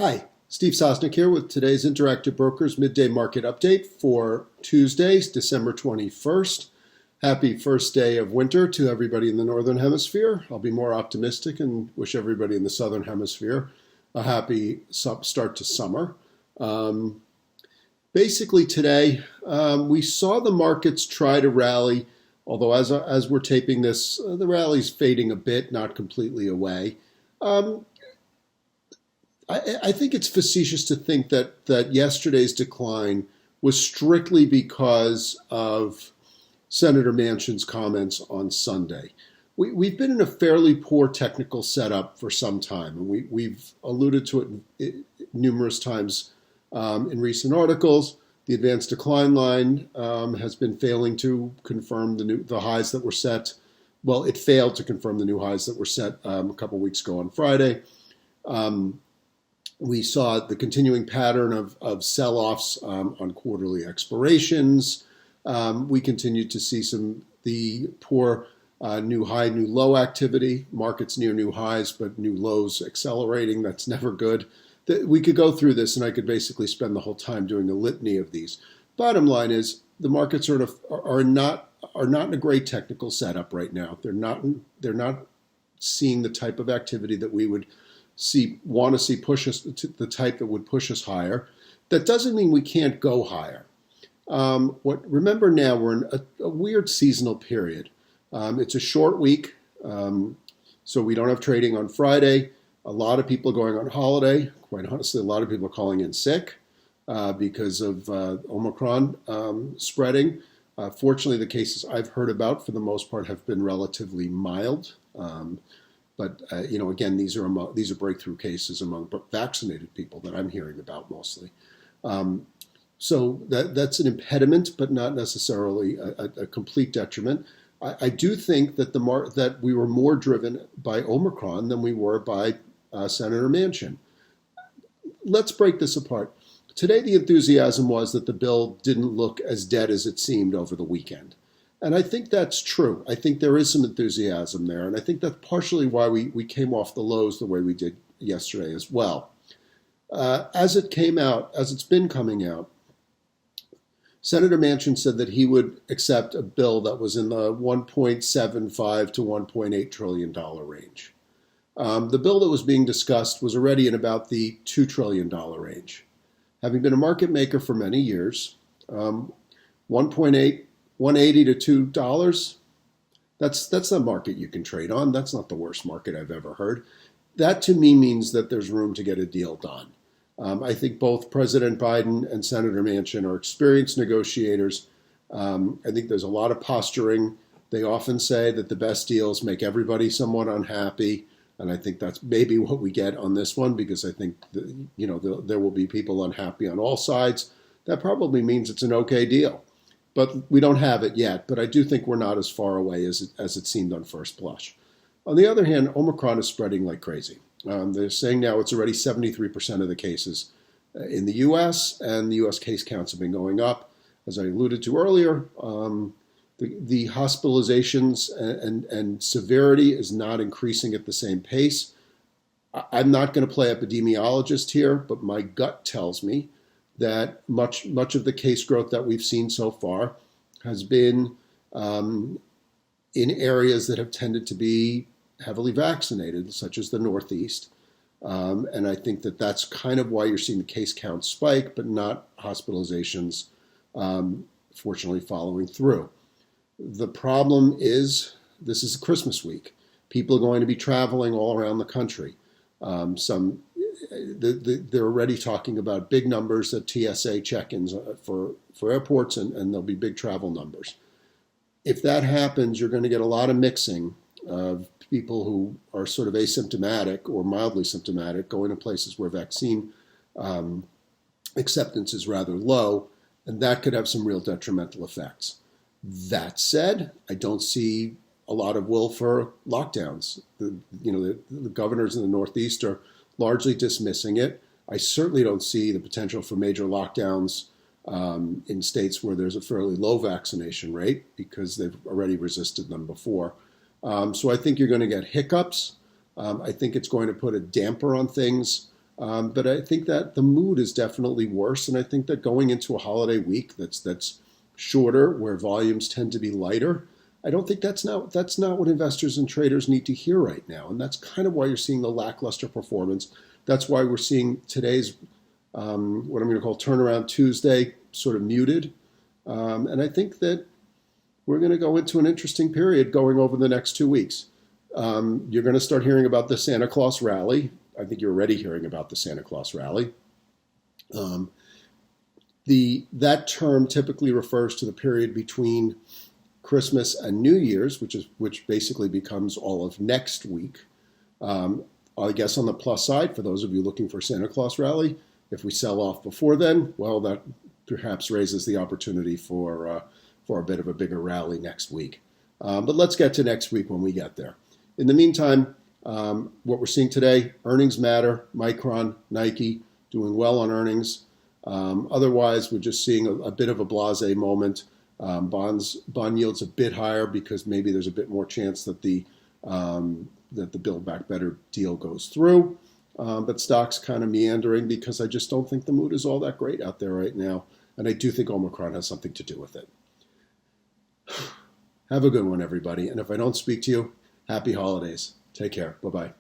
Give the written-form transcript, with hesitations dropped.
Hi, Steve Sosnick here with today's Interactive Brokers Midday Market Update for Tuesday, December 21st. Happy first day of winter to everybody in the Northern Hemisphere. I'll be more optimistic and wish everybody in the Southern Hemisphere a happy start to summer. Basically today, we saw the markets try to rally, although as we're taping this, the rally's fading a bit, not completely away. I think it's facetious to think that yesterday's decline was strictly because of Senator Manchin's comments on Sunday. We've been in a fairly poor technical setup for some time, and we've alluded to it numerous times in recent articles. The advanced decline line has been failing to confirm the highs that were set. Well, it failed to confirm the new highs that were set a couple weeks ago on Friday. We saw the continuing pattern of sell-offs on quarterly expirations. We continued to see the poor new high, new low activity, markets near new highs, but new lows accelerating. That's never good. We could go through this, and I could basically spend the whole time doing a litany of these. Bottom line is the markets are not in a great technical setup right now. They're not seeing the type of activity that we would want to see push us to the type that would push us higher. That doesn't mean we can't go higher. Remember now we're in a weird seasonal period. It's a short week, so we don't have trading on Friday. A lot of people are going on holiday. Quite honestly, a lot of people are calling in sick because of Omicron spreading. Fortunately, the cases I've heard about, for the most part, have been relatively mild. But again, these are breakthrough cases among vaccinated people that I'm hearing about mostly. So that's an impediment, but not necessarily a complete detriment. I do think that that we were more driven by Omicron than we were by Senator Manchin. Let's break this apart. Today, the enthusiasm was that the bill didn't look as dead as it seemed over the weekend. And I think that's true. I think there is some enthusiasm there. And I think that's partially why we came off the lows the way we did yesterday as well. As it's been coming out, Senator Manchin said that he would accept a bill that was in the $1.75 to $1.8 trillion range. The bill that was being discussed was already in about the $2 trillion range. Having been a market maker for many years, 1.8 $1.80 to $2, that's a market you can trade on. That's not the worst market I've ever heard. That to me means that there's room to get a deal done. I think both President Biden and Senator Manchin are experienced negotiators. I think there's a lot of posturing. They often say that the best deals make everybody somewhat unhappy. And I think that's maybe what we get on this one, because I think there will be people unhappy on all sides. That probably means it's an okay deal. But we don't have it yet. But I do think we're not as far away as it seemed on first blush. On the other hand, Omicron is spreading like crazy. They're saying now it's already 73% of the cases in the U.S., and the U.S. case counts have been going up. As I alluded to earlier, the hospitalizations and severity is not increasing at the same pace. I'm not going to play epidemiologist here, but my gut tells me that much of the case growth that we've seen so far has been in areas that have tended to be heavily vaccinated, such as the Northeast. And I think that that's kind of why you're seeing the case count spike, but not hospitalizations, fortunately, following through. The problem is this is Christmas week. People are going to be traveling all around the country. They're already talking about big numbers at TSA check-ins for airports, and there'll be big travel numbers. If that happens, you're going to get a lot of mixing of people who are sort of asymptomatic or mildly symptomatic going to places where vaccine acceptance is rather low, and that could have some real detrimental effects. That said, I don't see a lot of will for lockdowns. The governors in the Northeast are largely dismissing it. I certainly don't see the potential for major lockdowns in states where there's a fairly low vaccination rate, because they've already resisted them before. So I think you're going to get hiccups. I think it's going to put a damper on things But I think that the mood is definitely worse, and I think that going into a holiday week that's shorter, where volumes tend to be lighter, I don't think that's not what investors and traders need to hear right now, and that's kind of why you're seeing the lackluster performance. That's why we're seeing today's what I'm going to call turnaround Tuesday sort of muted, and I think that we're going to go into an interesting period going over the next 2 weeks. You're going to start hearing about the Santa Claus rally. I think you're already hearing about the Santa Claus rally. That term typically refers to the period between Christmas and New Year's, which basically becomes all of next week. I guess on the plus side, for those of you looking for Santa Claus rally, if we sell off before then, well, that perhaps raises the opportunity for a bit of a bigger rally next week. But let's get to next week when we get there. In the meantime, what we're seeing today, earnings matter. Micron, Nike, doing well on earnings. Otherwise, we're just seeing a bit of a blasé moment. Bond yields a bit higher because maybe there's a bit more chance that the Build Back Better deal goes through. But stocks kind of meandering because I just don't think the mood is all that great out there right now. And I do think Omicron has something to do with it. Have a good one, everybody. And if I don't speak to you, happy holidays. Take care. Bye-bye.